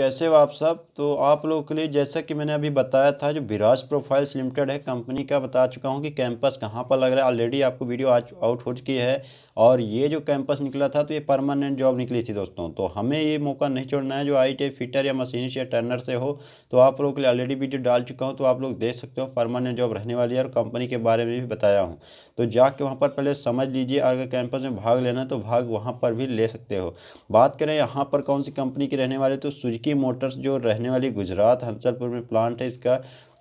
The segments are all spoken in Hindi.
कैसे हो आप सब? तो आप लोगों के लिए जैसा कि मैंने अभी बताया था, जो विराज प्रोफाइल्स लिमिटेड है कंपनी का, बता चुका हूँ कि कैंपस कहाँ पर लग रहा है। ऑलरेडी आपको वीडियो आज आउट हो चुकी है और ये जो कैंपस निकला था तो ये परमानेंट जॉब निकली थी दोस्तों। तो हमें ये मौका नहीं छोड़ना है। जो ITI फिटर या मशीनिस्ट या टर्नर से हो तो आप लोगों के लिए ऑलरेडी वीडियो डाल चुका हूँ, तो आप लोग देख सकते हो परमानेंट जॉब रहने वाली है और कंपनी के बारे में भी बताया हूँ। तो जाके वहाँ पर पहले समझ लीजिए, अगर कैंपस में भाग लेना है तो भाग वहाँ पर भी ले सकते हो। बात करें यहाँ पर कौन सी कंपनी के रहने वाले, तो सुजुकी मोटर्स जो रहने वाली गुजरात हंसलपुर में प्लांट है इसका।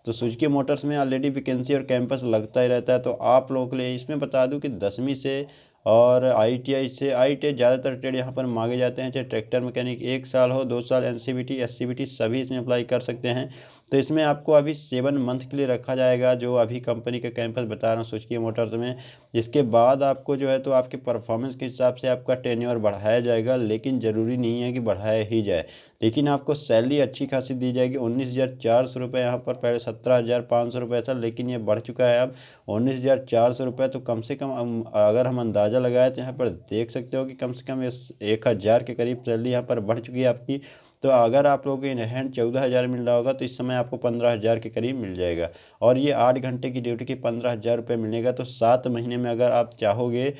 तो सुजुकी मोटर्स में ऑलरेडी वैकेंसी और कैंपस लगता ही रहता है। तो आप लोगों के लिए इसमें बता दूं कि 10वीं से और ITI ज़्यादातर ट्रेड यहाँ पर मांगे जाते हैं, चाहे ट्रैक्टर मैकेनिक 1 साल हो, 2 साल, NCVT SCVT सभी इसमें अप्लाई कर सकते हैं। तो इसमें आपको अभी 7 मंथ के लिए रखा जाएगा, जो अभी कंपनी का कैंपस बता रहा हूँ सुजुकी मोटर्स में। इसके बाद आपको जो है तो आपके परफॉर्मेंस के हिसाब से आपका टेन्योर बढ़ाया जाएगा, लेकिन ज़रूरी नहीं है कि बढ़ाया ही जाए। लेकिन आपको सैलरी अच्छी खासी दी जाएगी। 19,400 रुपये यहाँ पर, पहले 17,500 रुपये था, लेकिन ये बढ़ चुका है अब 19,400 रुपये। तो कम से कम अगर हम अंदाज़ा लगाएं तो यहाँ पर देख सकते हो कि कम से कम 1,000 के करीब सैलरी यहाँ पर बढ़ चुकी है आपकी। तो अगर आप लोगों को इन हैंड 14,000 मिल रहा होगा तो इस समय आपको 15,000 के करीब मिल जाएगा। और ये 8 घंटे की ड्यूटी की 15,000 रुपये मिलेगा। तो 7 महीने में अगर आप चाहोगे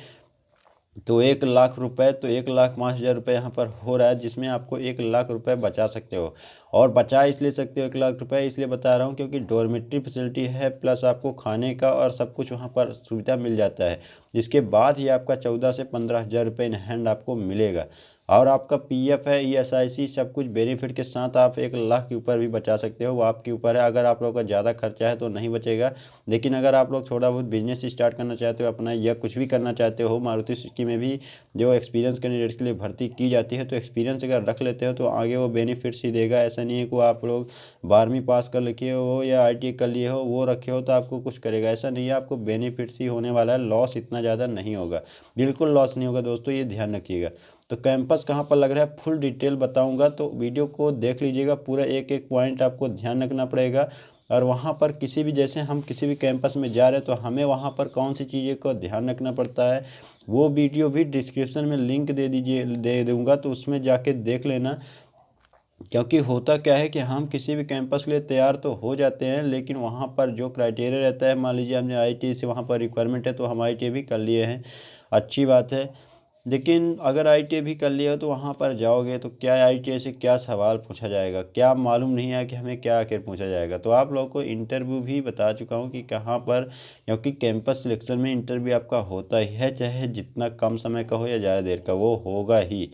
तो 1,00,000 रुपये, तो 1,05,000 रुपये यहाँ पर हो रहा है, जिसमें आपको 1,00,000 रुपये बचा सकते हो। और बचा इसलिए सकते हो 1,00,000 रुपये, इसलिए बता रहा हूँ क्योंकि डॉर्मेट्री फैसिलिटी है, प्लस आपको खाने का और सब कुछ वहाँ पर सुविधा मिल जाता है। इसके बाद ही आपका 14 से 15,000 रुपये इन हैंड आपको मिलेगा। और आपका PF है, ESIC सब कुछ बेनिफिट के साथ आप 1,00,000 के ऊपर भी बचा सकते हो। वो आपके ऊपर है। अगर आप लोगों का ज़्यादा खर्चा है तो नहीं बचेगा, लेकिन अगर आप लोग थोड़ा बहुत बिजनेस स्टार्ट करना चाहते हो अपना, या कुछ भी करना चाहते हो, मारुति सुजुकी में भी जो एक्सपीरियंस कैंडिडेट्स के लिए भर्ती की जाती है, तो एक्सपीरियंस अगर रख लेते हो तो आगे वो बेनिफिट्स ही देगा। ऐसा नहीं है कि आप लोग 12वीं पास कर लिखे हो या ITI कर लिए हो, वो रखे हो तो आपको कुछ करेगा, ऐसा नहीं है। आपको बेनिफिट्स ही होने वाला है, लॉस इतना ज़्यादा नहीं होगा, बिल्कुल लॉस नहीं होगा दोस्तों, ये ध्यान रखिएगा। तो कैंपस कहाँ पर लग रहा है फुल डिटेल बताऊंगा, तो वीडियो को देख लीजिएगा पूरा, एक एक पॉइंट आपको ध्यान रखना पड़ेगा। और वहाँ पर किसी भी, जैसे हम किसी भी कैंपस में जा रहे हैं तो हमें वहाँ पर कौन सी चीज़ें को ध्यान रखना पड़ता है, वो वीडियो भी डिस्क्रिप्शन में लिंक दे दूंगा, तो उसमें जाके देख लेना। क्योंकि होता क्या है कि हम किसी भी कैंपस के लिए तैयार तो हो जाते हैं, लेकिन वहाँ पर जो क्राइटेरिया रहता है, मान लीजिए हमने ITI से वहाँ पर रिक्वायरमेंट है तो हम ITI भी कर लिए हैं, अच्छी बात है। लेकिन अगर ITI भी कर लिया हो तो वहाँ पर जाओगे तो क्या ITI से क्या सवाल पूछा जाएगा, क्या मालूम नहीं है कि हमें क्या आखिर पूछा जाएगा। तो आप लोगों को इंटरव्यू भी बता चुका हूँ कि कहाँ पर, क्योंकि कैंपस सिलेक्शन में इंटरव्यू आपका होता ही है, चाहे जितना कम समय का हो या ज़्यादा देर का, वो होगा ही।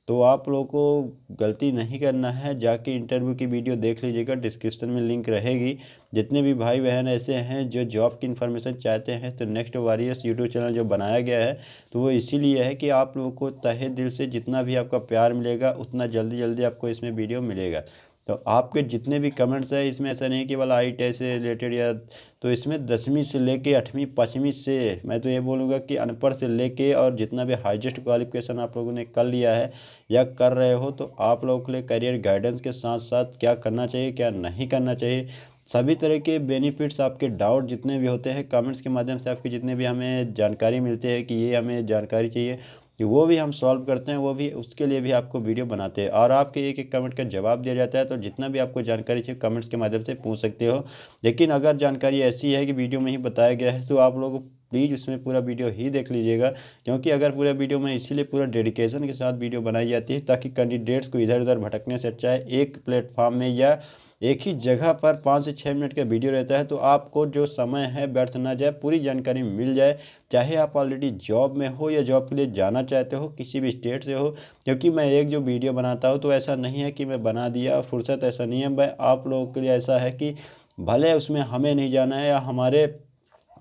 तो आप लोगों को गलती नहीं करना है, जाके इंटरव्यू की वीडियो देख लीजिएगा, डिस्क्रिप्शन में लिंक रहेगी। जितने भी भाई बहन ऐसे हैं जो जॉब की इन्फॉर्मेशन चाहते हैं, तो नेक्स्ट वॉरियर्स यूट्यूब चैनल जो बनाया गया है तो वो इसीलिए है कि आप लोगों को तहे दिल से जितना भी आपका प्यार मिलेगा उतना जल्दी जल्दी आपको इसमें वीडियो मिलेगा। तो आपके जितने भी कमेंट्स हैं इसमें, ऐसा नहीं कि केवल ITI से रिलेटेड या, तो इसमें 10वीं से लेके 8वीं 5वीं से, मैं तो ये बोलूँगा कि अनपढ़ से लेके और जितना भी हाईएस्ट क्वालिफिकेशन आप लोगों ने कर लिया है या कर रहे हो, तो आप लोगों के लिए करियर गाइडेंस के साथ साथ क्या करना चाहिए क्या नहीं करना चाहिए, सभी तरह के बेनिफिट्स, आपके डाउट जितने भी होते हैं कमेंट्स के माध्यम से, आपकी जितने भी हमें जानकारी मिलती है कि ये हमें जानकारी चाहिए, कि वो भी हम सॉल्व करते हैं, वो भी उसके लिए भी आपको वीडियो बनाते हैं और आपके एक एक कमेंट का जवाब दिया जाता है। तो जितना भी आपको जानकारी चाहिए कमेंट्स के माध्यम से पूछ सकते हो। लेकिन अगर जानकारी ऐसी है कि वीडियो में ही बताया गया है तो आप लोग प्लीज़ उसमें पूरा वीडियो ही देख लीजिएगा। क्योंकि अगर पूरा वीडियो में इसीलिए पूरा डेडिकेशन के साथ वीडियो बनाई जाती है ताकि कैंडिडेट्स को इधर उधर भटकने से अच्छा है एक प्लेटफॉर्म में या एक ही जगह पर 5 से 6 मिनट का वीडियो रहता है, तो आपको जो समय है व्यर्थ ना जाए, पूरी जानकारी मिल जाए। चाहे आप ऑलरेडी जॉब में हो या जॉब के लिए जाना चाहते हो, किसी भी स्टेट से हो। क्योंकि मैं एक जो वीडियो बनाता हूँ तो ऐसा नहीं है कि मैं बना दिया फुर्सत, ऐसा नहीं है। मैं आप लोगों के लिए ऐसा है कि भले उसमें हमें नहीं जाना है या हमारे,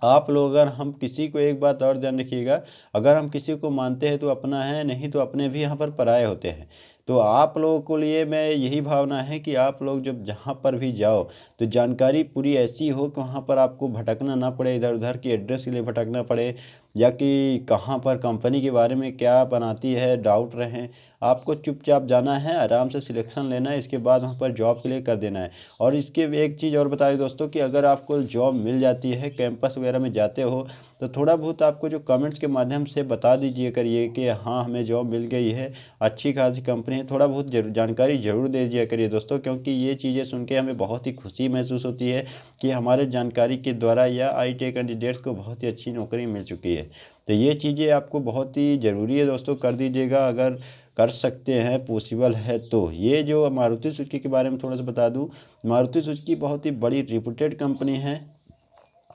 आप लोग, अगर हम किसी को, एक बात और ध्यान रखिएगा, अगर हम किसी को मानते हैं तो अपना है, नहीं तो अपने भी यहाँ पर पराये होते हैं। तो आप लोगों के लिए मैं यही भावना है कि आप लोग जब जहाँ पर भी जाओ तो जानकारी पूरी ऐसी हो कि वहाँ पर आपको भटकना ना पड़े, इधर उधर की एड्रेस के लिए भटकना पड़े, या कि कहाँ पर कंपनी के बारे में क्या बनाती है डाउट रहें। आपको चुपचाप जाना है, आराम से सिलेक्शन लेना है, इसके बाद वहाँ पर जॉब के लिए कर देना है। और इसके एक चीज़ और बता दें दोस्तों कि अगर आपको जॉब मिल जाती है, कैंपस वगैरह में जाते हो, तो थोड़ा बहुत आपको जो कमेंट्स के माध्यम से बता दीजिए करिए कि हाँ हमें जॉब मिल गई है, अच्छी खासी कंपनी नहीं, थोड़ा बहुत जानकारी ज़रूर दे दिया करिए दोस्तों, क्योंकि ये चीज़ें सुन के हमें बहुत ही खुशी महसूस होती है कि हमारे जानकारी के द्वारा या IIT कैंडिडेट्स को बहुत ही अच्छी नौकरी मिल चुकी है। तो ये चीज़ें आपको बहुत ही ज़रूरी है दोस्तों, कर दीजिएगा अगर कर सकते हैं, पॉसिबल है तो। ये जो मारुति सुजुकी के बारे में थोड़ा सा बता दूं, मारुति सुजुकी बहुत ही बड़ी रिप्यूटेड कंपनी है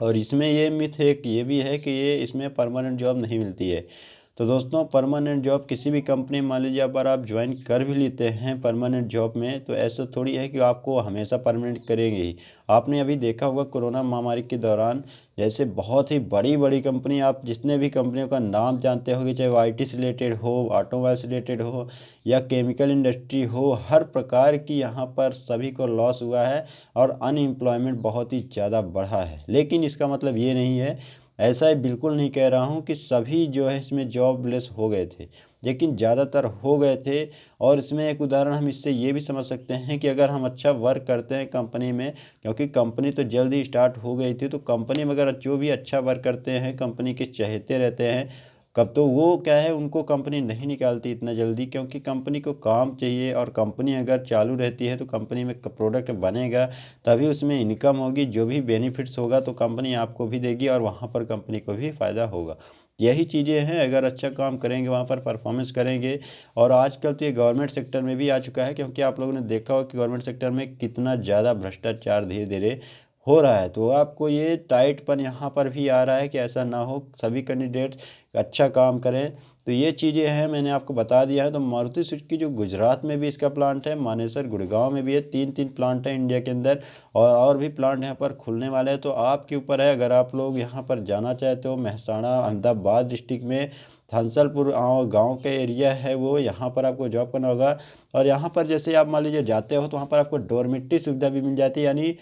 और इसमें ये मिथ एक ये भी है कि ये इसमें परमानेंट जॉब नहीं मिलती है। तो दोस्तों, परमानेंट जॉब किसी भी कंपनी में मान लीजिए अगर आप ज्वाइन कर भी लेते हैं परमानेंट जॉब में, तो ऐसा थोड़ी है कि आपको हमेशा परमानेंट करेंगे ही। आपने अभी देखा होगा कोरोना महामारी के दौरान, जैसे बहुत ही बड़ी बड़ी कंपनी, आप जितने भी कंपनियों का नाम जानते होंगे, चाहे वो IT से रिलेटेड हो, ऑटोमोबाइल से रिलेटेड हो या केमिकल इंडस्ट्री हो, हर प्रकार की यहाँ पर सभी को लॉस हुआ है और अनएम्प्लॉयमेंट बहुत ही ज़्यादा बढ़ा है। लेकिन इसका मतलब ये नहीं है, ऐसा ही बिल्कुल नहीं कह रहा हूँ कि सभी जो है इसमें जॉबलेस हो गए थे, लेकिन ज़्यादातर हो गए थे। और इसमें एक उदाहरण हम इससे ये भी समझ सकते हैं कि अगर हम अच्छा वर्क करते हैं कंपनी में, क्योंकि कंपनी तो जल्द ही स्टार्ट हो गई थी, तो कंपनी में अगर जो भी अच्छा वर्क करते हैं, कंपनी के चहेते रहते हैं, कब तो वो क्या है, उनको कंपनी नहीं निकालती इतना जल्दी, क्योंकि कंपनी को काम चाहिए और कंपनी अगर चालू रहती है तो कंपनी में प्रोडक्ट बनेगा, तभी उसमें इनकम होगी, जो भी बेनिफिट्स होगा तो कंपनी आपको भी देगी और वहाँ पर कंपनी को भी फ़ायदा होगा। यही चीज़ें हैं, अगर अच्छा काम करेंगे, वहाँ पर परफॉर्मेंस करेंगे। और आजकल तो ये गवर्नमेंट सेक्टर में भी आ चुका है, क्योंकि आप लोगों ने देखा होगा कि गवर्नमेंट सेक्टर में कितना ज़्यादा भ्रष्टाचार धीरे धीरे हो रहा है। तो आपको ये टाइटपन यहाँ पर भी आ रहा है कि ऐसा ना हो, सभी कैंडिडेट्स अच्छा काम करें। तो ये चीज़ें हैं, मैंने आपको बता दिया है। तो मारुति सुजुकी जो गुजरात में भी इसका प्लांट है, मानेसर, गुड़गांव में भी है, 3 प्लांट है इंडिया के अंदर, और भी प्लांट यहाँ पर खुलने वाले हैं। तो आपके ऊपर है, अगर आप लोग यहाँ पर जाना चाहते हो, महसाणा अहमदाबाद डिस्ट्रिक्ट में हंसलपुर गाँव के एरिया है वो, यहाँ पर आपको जॉब करना होगा। और यहाँ पर जैसे आप मान लीजिए जाते हो तो वहाँ पर आपको डोरमिट्री सुविधा भी मिल जाती है, यानी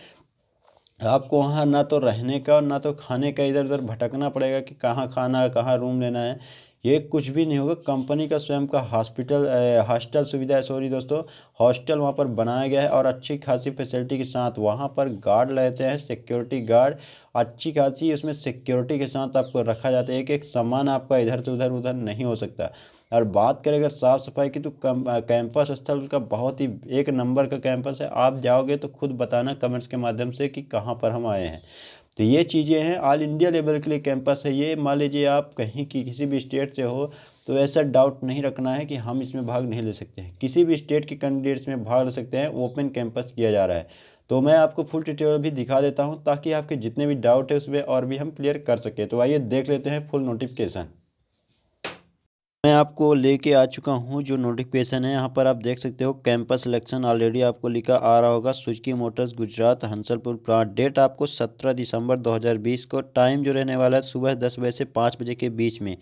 आपको वहाँ ना तो रहने का और ना तो खाने का इधर उधर भटकना पड़ेगा कि कहाँ खाना है, कहाँ रूम लेना है। ये कुछ भी नहीं होगा, कंपनी का स्वयं का हॉस्टल सुविधा है, सॉरी दोस्तों, हॉस्टल वहाँ पर बनाया गया है और अच्छी खासी फैसिलिटी के साथ। वहाँ पर गार्ड रहते हैं, सिक्योरिटी गार्ड, अच्छी खासी उसमें सिक्योरिटी के साथ आपको रखा जाता है। एक एक सामान आपका इधर से उधर उधर नहीं हो सकता। और बात करें अगर साफ़ सफाई की, तो कैंपस स्थल का बहुत ही एक नंबर का कैंपस है। आप जाओगे तो खुद बताना कमेंट्स के माध्यम से कि कहाँ पर हम आए हैं। तो ये चीज़ें हैं, ऑल इंडिया लेवल के लिए कैंपस है ये। मान लीजिए आप कहीं की किसी भी स्टेट से हो, तो ऐसा डाउट नहीं रखना है कि हम इसमें भाग नहीं ले सकते हैं। किसी भी स्टेट के कैंडिडेट्स में भाग ले सकते हैं, ओपन कैंपस किया जा रहा है। तो मैं आपको फुल डिटेल भी दिखा देता हूँ, ताकि आपके जितने भी डाउट है उसमें और भी हम क्लियर कर सकें। तो आइए देख लेते हैं फुल नोटिफिकेशन। मैं आपको लेके आ चुका हूँ, जो नोटिफिकेशन है यहाँ पर आप देख सकते हो। कैंपस सिलेक्शन ऑलरेडी आपको लिखा आ रहा होगा, Suzuki motors Gujarat Hansalpur plant. Date आपको 17 दिसंबर 2020 को। टाइम जो रहने वाला है सुबह 10 बजे से 5 बजे के बीच में।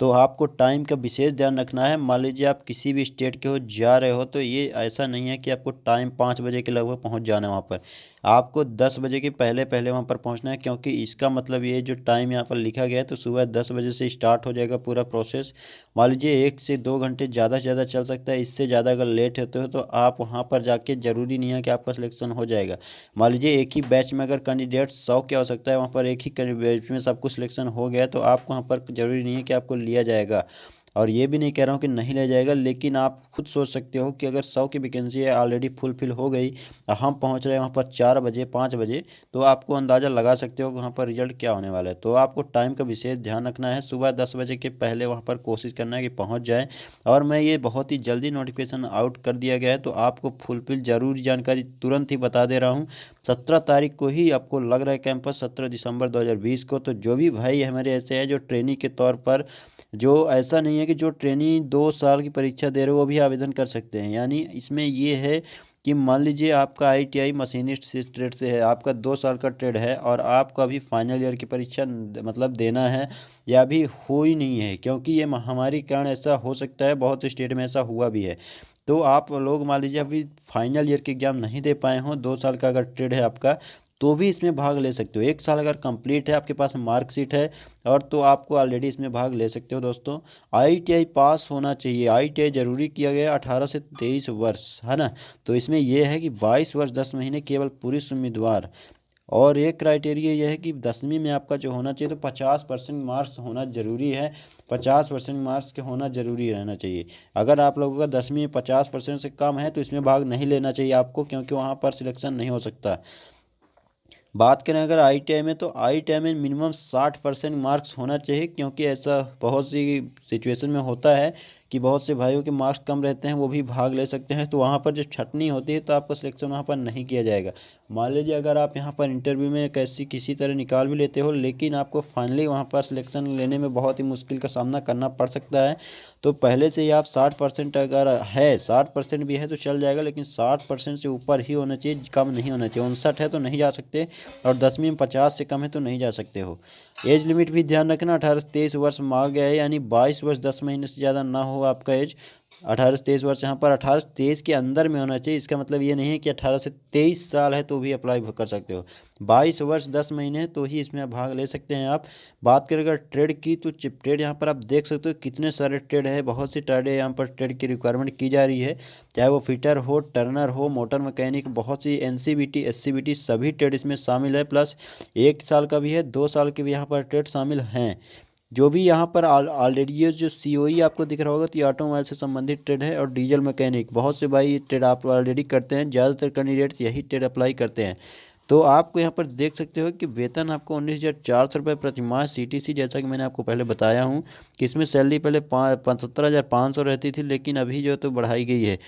तो आपको टाइम का विशेष ध्यान रखना है। मान लीजिए आप किसी भी स्टेट के हो, जा रहे हो, तो ये ऐसा नहीं है कि आपको टाइम 5 बजे के लगभग पहुँच जाना है वहाँ पर। आपको 10 बजे के पहले पहले वहाँ पर पहुँचना है, क्योंकि इसका मतलब ये जो टाइम यहाँ पर लिखा गया है, तो सुबह 10 बजे से स्टार्ट हो जाएगा पूरा प्रोसेस। मान लीजिए 1 से 2 घंटे ज़्यादा से ज़्यादा चल सकता है। इससे ज़्यादा अगर लेट होते हो तो आप वहाँ पर जाके ज़रूरी नहीं है कि आपका सिलेक्शन हो जाएगा। मान लीजिए एक ही बैच में अगर कैंडिडेट 100 क्या हो सकता है, वहाँ पर एक ही बैच में सबको सिलेक्शन हो गया, तो आप वहाँ पर ज़रूरी नहीं है कि आपको लिया जाएगा। और ये भी नहीं कह रहा हूँ कि नहीं लिया जाएगा, लेकिन आप खुद सोच सकते हो कि अगर 100 की वैकेंसी है, ऑलरेडी फुलफिल हो गई, हम पहुँच रहे हैं वहाँ पर 4 बजे 5 बजे, तो आपको अंदाज़ा लगा सकते हो कि वहाँ पर रिजल्ट क्या होने वाला है। तो आपको टाइम का विशेष ध्यान रखना है। सुबह 10 बजे के पहले वहाँ पर कोशिश करना है कि पहुँच जाए। और मैं ये बहुत ही जल्दी नोटिफिकेशन आउट कर दिया गया है, तो आपको फुलफिल ज़रूरी जानकारी तुरंत ही बता दे रहा हूँ। 17 तारीख को ही आपको लग रहा है कैंपस, 17 दिसंबर 2020 को। तो जो भी भाई हमारे ऐसे है जो ट्रेनी के तौर पर, जो ऐसा नहीं है कि जो ट्रेनी 2 साल की परीक्षा दे रहे हो वो भी आवेदन कर सकते हैं। यानी इसमें ये है कि मान लीजिए आपका ITI मशीनिस्ट से ट्रेड से है, आपका 2 साल का ट्रेड है और आपको अभी फाइनल ईयर की परीक्षा मतलब देना है, या अभी हो ही नहीं है, क्योंकि ये महामारी के कारण ऐसा हो सकता है, बहुत स्टेट में ऐसा हुआ भी है। तो आप लोग मान लीजिए अभी फाइनल ईयर के एग्ज़ाम नहीं दे पाए हों, 2 साल का अगर ट्रेड है आपका, तो भी इसमें भाग ले सकते हो। 1 साल अगर कंप्लीट है, आपके पास मार्कशीट है, और तो आपको ऑलरेडी इसमें भाग ले सकते हो दोस्तों। ITI पास होना चाहिए। ITI ज़रूरी किया गया 18 से 23 वर्ष, है ना। तो इसमें यह है कि 22 वर्ष 10 महीने केवल पुरुष उम्मीदवार और एक क्राइटेरिया यह है कि 10वीं में आपका जो होना चाहिए तो 50% मार्क्स होना ज़रूरी है। 50% मार्क्स के होना ज़रूरी रहना चाहिए। अगर आप लोगों का 10वीं में 50% से कम है तो इसमें भाग नहीं लेना चाहिए आपको, क्योंकि वहाँ पर सिलेक्शन नहीं हो सकता। बात करें अगर ITI में, तो ITI में मिनिमम 60% मार्क्स होना चाहिए, क्योंकि ऐसा बहुत सी सिचुएशन में होता है कि बहुत से भाइयों के मार्क्स कम रहते हैं, वो भी भाग ले सकते हैं। तो वहाँ पर जब छटनी होती है तो आपका सिलेक्शन वहाँ पर नहीं किया जाएगा। मान लीजिए अगर आप यहाँ पर इंटरव्यू में कैसी किसी तरह निकाल भी लेते हो, लेकिन आपको फाइनली वहाँ पर सिलेक्शन लेने में बहुत ही मुश्किल का सामना करना पड़ सकता है। तो पहले से ही आप 60% अगर है, 60% भी है तो चल जाएगा, लेकिन 60% से ऊपर ही होना चाहिए, कम नहीं होना चाहिए। 59 है तो नहीं जा सकते, और 10वीं में 50 से कम है तो नहीं जा सकते हो। एज लिमिट भी ध्यान रखना, 18 से 23 वर्ष मांगा गया है, यानी 22 वर्ष 10 महीने से ज़्यादा ना हो आपका एज। 18 से 23 वर्ष, यहाँ पर 18 से 23 के अंदर में होना चाहिए। इसका मतलब ये नहीं है कि 18 से 23 साल है तो भी अप्लाई कर सकते हो। 22 वर्ष 10 महीने तो ही इसमें भाग ले सकते हैं आप। बात करें अगर ट्रेड की, तो ट्रेड यहाँ पर आप देख सकते हो कितने सारे ट्रेड है, बहुत सी ट्रेड है यहाँ पर ट्रेड की रिक्वायरमेंट की जा रही है। चाहे वो फिटर हो, टर्नर हो, मोटर मैकेनिक, बहुत सी NCVT SCVT सभी ट्रेड इसमें शामिल है। प्लस 1 साल का भी है, 2 साल के भी यहाँ पर ट्रेड शामिल हैं। जो भी यहाँ पर ऑलरेडी ये जो COE आपको दिख रहा होगा तो ये ऑटोमोबाइल से संबंधित ट्रेड है, और डीजल मैकेनिक, बहुत से भाई ये ट्रेड आप ऑलरेडी करते हैं, ज़्यादातर कैंडिडेट्स यही ट्रेड अप्लाई करते हैं। तो आपको यहाँ पर देख सकते हो कि वेतन आपको 19,400 रुपये प्रति माह CTC, जैसा कि मैंने आपको पहले बताया हूँ कि इसमें सैलरी पहले 75,500 रहती थी, लेकिन अभी जो तो बढ़ाई गई है।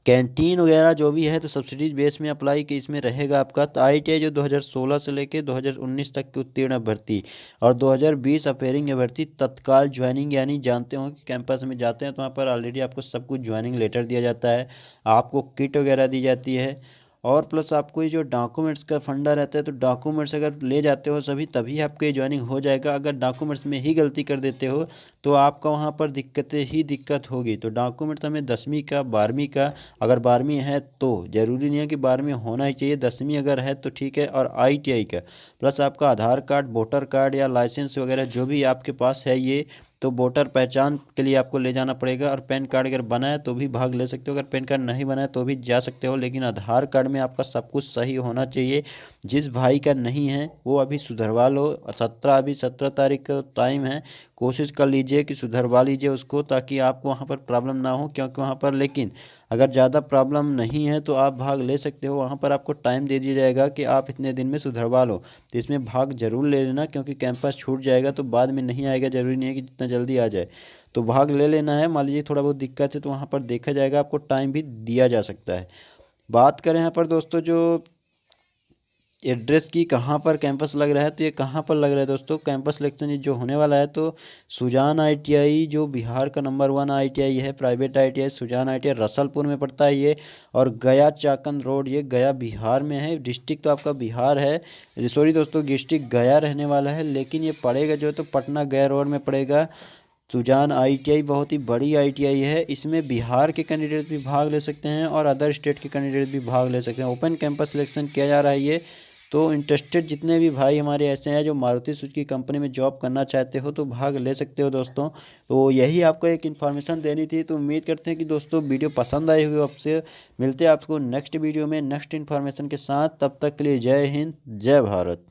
कैंटीन वगैरह जो भी है तो सब्सिडीज बेस में अप्लाई कि इसमें रहेगा आपका। तो ITI जो 2016 से लेके 2019 तक की उत्तीर्ण अभ्यर्थी और 2020 अपेयरिंग अभ्यर्थी तत्काल ज्वाइनिंग, यानी जानते हो कि कैंपस में जाते हैं तो वहाँ पर ऑलरेडी आपको सब कुछ ज्वाइनिंग लेटर दिया जाता है, आपको किट वगैरह दी जाती है, और प्लस आपको ये जो डॉक्यूमेंट्स का फंडा रहता है, तो डॉक्यूमेंट्स अगर ले जाते हो सभी तभी आपके ज्वाइनिंग हो जाएगा। अगर डॉक्यूमेंट्स में ही गलती कर देते हो तो आपका वहाँ पर दिक्कत होगी। तो डॉक्यूमेंट्स हमें 10वीं का, 12वीं का, अगर 12वीं है तो ज़रूरी नहीं है कि 12वीं होना ही चाहिए, 10वीं अगर है तो ठीक है, और ITI का प्लस आपका आधार कार्ड, वोटर कार्ड या लाइसेंस वगैरह जो भी आपके पास है ये, तो वोटर पहचान के लिए आपको ले जाना पड़ेगा। और पैन कार्ड अगर बना है तो भी भाग ले सकते हो, अगर पैन कार्ड नहीं बना है तो भी जा सकते हो, लेकिन आधार कार्ड में आपका सब कुछ सही होना चाहिए। जिस भाई का नहीं है वो अभी सुधरवा लो, 17 तारीख का टाइम है, कोशिश कर लीजिए कि सुधरवा लीजिए उसको, ताकि आपको वहाँ पर प्रॉब्लम ना हो। क्योंकि वहाँ पर लेकिन अगर ज़्यादा प्रॉब्लम नहीं है तो आप भाग ले सकते हो, वहाँ पर आपको टाइम दे दिया जाएगा कि आप इतने दिन में सुधरवा लो। तो इसमें भाग जरूर ले लेना, क्योंकि कैंपस छूट जाएगा तो बाद में नहीं आएगा, ज़रूरी नहीं है कि जितना जल्दी आ जाए। तो भाग ले लेना है। मान लीजिए थोड़ा बहुत दिक्कत है तो वहाँ पर देखा जाएगा, आपको टाइम भी दिया जा सकता है। बात करें यहाँ पर दोस्तों जो एड्रेस की, कहाँ पर कैंपस लग रहा है, तो ये कहाँ पर लग रहा है दोस्तों, कैंपस सिलेक्शन ये जो होने वाला है, तो सुजान ITI जो बिहार का नंबर 1 ITI है, private ITI Sujan ITI Rasalpur में पड़ता है ये, और गया चाकंद रोड, ये गया बिहार में है। डिस्ट्रिक्ट तो आपका बिहार है, सॉरी दोस्तों डिस्ट्रिक्ट गया रहने वाला है, लेकिन ये पड़ेगा जो तो पटना गया रोड में पड़ेगा। सुजान ITI बहुत ही बड़ी ITI है, इसमें बिहार के कैंडिडेट भी भाग ले सकते हैं और अदर स्टेट के कैंडिडेट भी भाग ले सकते हैं। ओपन कैंपस सिलेक्शन किया जा रहा है ये। तो इंटरेस्टेड जितने भी भाई हमारे ऐसे हैं जो मारुति सुजुकी कंपनी में जॉब करना चाहते हो तो भाग ले सकते हो दोस्तों। तो यही आपको एक इन्फॉर्मेशन देनी थी। तो उम्मीद करते हैं कि दोस्तों वीडियो पसंद आई होगी आपसे। मिलते हैं आपको नेक्स्ट वीडियो में नेक्स्ट इन्फॉर्मेशन के साथ, तब तक के लिए जय हिंद, जय भारत।